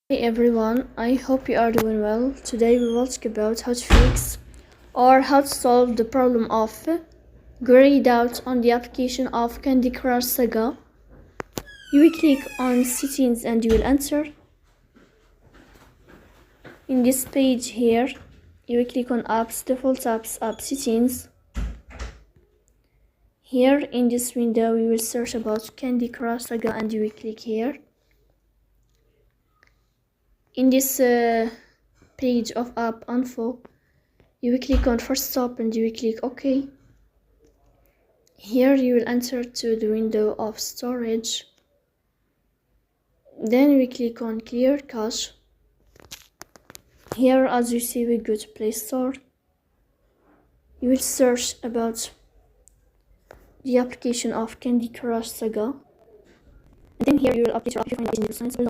Hey everyone, I hope you are doing well. Today we will talk about how to fix or how to solve the problem of grayed out on the application of Candy Crush Saga. You will click on settings and you will enter. In this page here, you will click on apps, default apps, app settings. Here in this window, you will search about Candy Crush Saga and you will click here. In this page of app info, you will click on first stop and you will click OK. Here you will enter to the window of storage. Then we click on clear cache. Here, as you see, we go to Play Store. You will search about the application of Candy Crush Saga. And then here you will update your application in the signs below.